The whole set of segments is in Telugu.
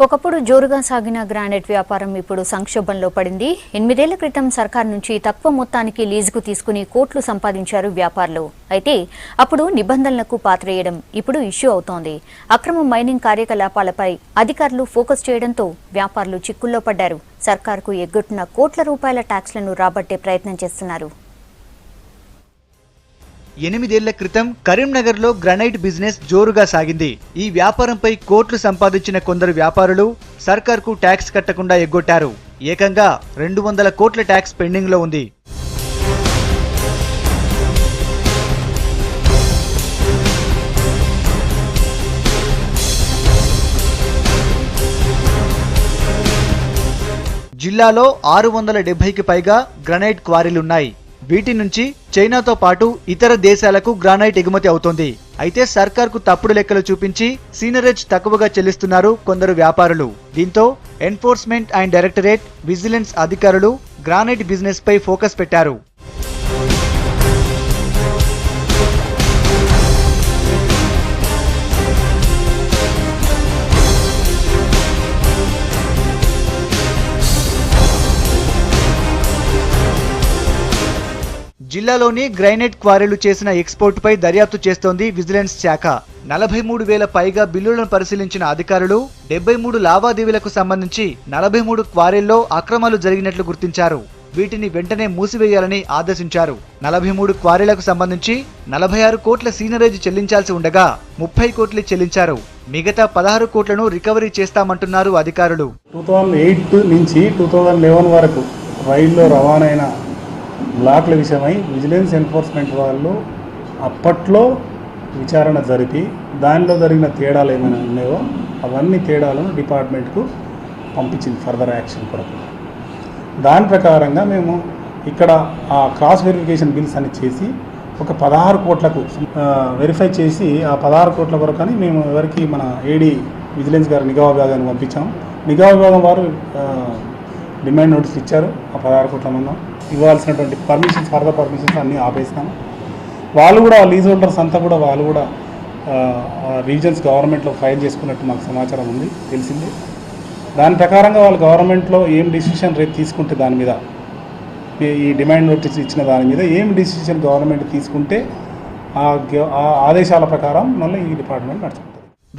ఒకప్పుడు జోరుగా సాగిన గ్రానైట్ వ్యాపారం ఇప్పుడు సంక్షోభంలో పడింది. 8 ఏళ్ల క్రితం సర్కార్ నుంచి తక్కువ మొత్తానికి లీజుకు తీసుకుని కోట్లు సంపాదించారు వ్యాపారులు. అయితే అప్పుడు నిబంధనలకు పాత్రేయడం ఇప్పుడు ఇష్యూ అవుతోంది. అక్రమ మైనింగ్ కార్యకలాపాలపై అధికారులు ఫోకస్ చేయడంతో వ్యాపారులు చిక్కుల్లో పడ్డారు. సర్కార్కు ఎగ్గొట్టిన కోట్ల రూపాయల ట్యాక్స్లను రాబట్టే ప్రయత్నం చేస్తున్నారు. 8 ఏళ్ల క్రితం కరీంనగర్లో గ్రానైట్ బిజినెస్ జోరుగా సాగింది. ఈ వ్యాపారంపై కోట్లు సంపాదించిన కొందరు వ్యాపారులు సర్కార్కు ట్యాక్స్ కట్టకుండా ఎగ్గొట్టారు. ఏకంగా 200 కోట్ల ట్యాక్స్ పెండింగ్లో ఉంది. జిల్లాలో 670కి పైగా గ్రానైట్ క్వారీలున్నాయి. వీటి నుంచి చైనాతో పాటు ఇతర దేశాలకు గ్రానైట్ ఎగుమతి అవుతోంది. అయితే సర్కార్కు తప్పుడు లెక్కలు చూపించి సీనరేజ్ తక్కువగా చెల్లిస్తున్నారు కొందరు వ్యాపారులు. దీంతో ఎన్ఫోర్స్మెంట్ అండ్ డైరెక్టరేట్, విజిలెన్స్ అధికారులు గ్రానైట్ బిజినెస్ పై ఫోకస్ పెట్టారు. జిల్లాలోని గ్రానైట్ క్వారీలు చేసిన ఎక్స్పోర్ట్ పై దర్యాప్తు చేస్తోంది విజిలెన్స్ శాఖ. 43,000 పైగా బిల్లులను పరిశీలించిన అధికారులు 73 లావాదేవీలకు సంబంధించి 43 క్వారీల్లో అక్రమాలు జరిగినట్లు గుర్తించారు. వీటిని వెంటనే మూసివేయాలని ఆదేశించారు. 43 క్వారీలకు సంబంధించి 46 కోట్ల సీనరేజ్ చెల్లించాల్సి ఉండగా 30 కోట్లు చెల్లించారు. మిగతా 16 కోట్లను రికవరీ చేస్తామంటున్నారు అధికారులు. 2008 నుంచి 2011 వరకు రైల్లో రవాణైన బ్లాక్ల విషయమై విజిలెన్స్ ఎన్ఫోర్స్మెంట్ వాళ్ళు అప్పట్లో విచారణ జరిపి దానిలో జరిగిన తేడాలు ఏమైనా ఉన్నాయో అవన్నీ తేడాలను డిపార్ట్మెంట్కు పంపించింది ఫర్దర్ యాక్షన్ కొరకు. దాని ప్రకారంగా మేము ఇక్కడ ఆ క్రాస్ వెరిఫికేషన్ బిల్స్ అని చేసి ఒక 16 కోట్లకు వెరిఫై చేసి ఆ 16 కోట్ల వరకు అని మేము ఎవరికి మన ఏడీ విజిలెన్స్ గారు నిఘా విభాగాన్ని పంపించాము. నిఘా విభాగం వారు డిమాండ్ నోటీస్ ఇచ్చారు. ఆ 16 కోట్ల మంది ఇవ్వాల్సినటువంటి పర్మిషన్స్, ఫర్దర్ పర్మిషన్స్ అన్నీ ఆపేస్తాము. వాళ్ళు కూడా లీజ్ హోల్డర్స్ అంతా కూడా వాళ్ళు కూడా రీజన్స్ గవర్నమెంట్లో ఫైల్ చేసుకున్నట్టు మాకు సమాచారం ఉంది, తెలిసింది. దాని ప్రకారంగా వాళ్ళు గవర్నమెంట్లో ఏం డిసిషన్ రేపు తీసుకుంటే దాని మీద ఈ డిమాండ్ నోటీస్ ఇచ్చిన దాని మీద ఏం డిసిషన్ గవర్నమెంట్ తీసుకుంటే ఆ ఆదేశాల ప్రకారం మళ్ళీ ఈ డిపార్ట్మెంట్ నడుచుకుంటుంది.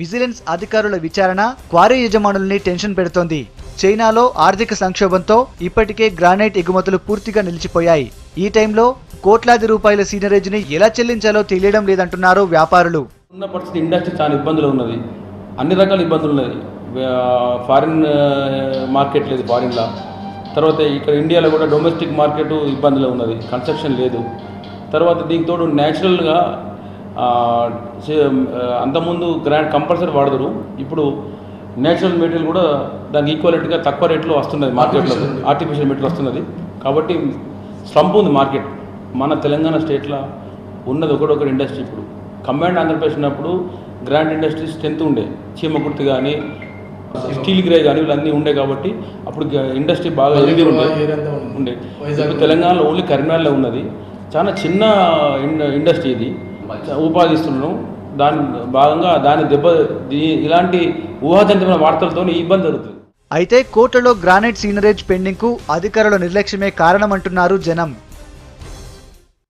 విజిలెన్స్ అధికారుల విచారణ క్వారీ యజమానుల్ని టెన్షన్ పెడుతోంది. చైనాలో ఆర్థిక సంక్షోభంతో ఇప్పటికే గ్రానైట్ ఎగుమతులు పూర్తిగా నిలిచిపోయాయి. ఈ టైంలో కోట్లాది రూపాయల సీనరేజ్ని ఎలా చెల్లించాలో తెలియడం లేదంటున్నారు వ్యాపారులు. ఉన్న పరిస్థితి ఇండస్ట్రీ చాలా ఇబ్బందులు ఉన్నది, అన్ని రకాల ఇబ్బందులు ఉన్నది. ఫారిన్ మార్కెట్ లేదు ఫారిన్లో, తర్వాత ఇక్కడ ఇండియాలో కూడా డొమెస్టిక్ మార్కెట్ ఇబ్బందులు ఉన్నది, కన్స్ట్రక్షన్ లేదు. తర్వాత దీనికి తోడు న్యాచురల్గా అంతకుముందు గ్రాండ్ కంపల్సరీ వాడతారు, ఇప్పుడు నేచురల్ మెటీరియల్ కూడా దానికి ఈక్వాలిటీగా తక్కువ రేట్లో వస్తున్నది మార్కెట్లో, ఆర్టిఫిషియల్ మెటీరియల్ వస్తున్నది. కాబట్టి స్లంప్ ఉంది మార్కెట్. మన తెలంగాణ స్టేట్లో ఉన్నది ఒకటొకటి ఇండస్ట్రీ. ఇప్పుడు కంబైన్డ్ ఆంధ్రప్రదేశ్ ఉన్నప్పుడు గ్రాండ్ ఇండస్ట్రీ స్ట్రెంత్ ఉండే, చీమకుర్తి కానీ స్టీల్ గ్రే కానీ వీళ్ళన్నీ ఉండే. కాబట్టి అప్పుడు ఇండస్ట్రీ బాగా ఎదిగి ఉండే. ఇప్పుడు తెలంగాణలో ఓన్లీ కరీంనగర్లో ఉన్నది, చాలా చిన్న ఇండస్ట్రీ ఇది, ఉపాధిస్తున్నాం. దాని భాగంగా ఇలాంటి ఊహాజనితమైన వార్తలతో ఇబ్బంది జరుగుతుంది. అయితే కోట్లలో గ్రానైట్ సీనరేజ్ పెండింగ్ కు అధికారుల నిర్లక్ష్యమే కారణమంటున్నారు జనం.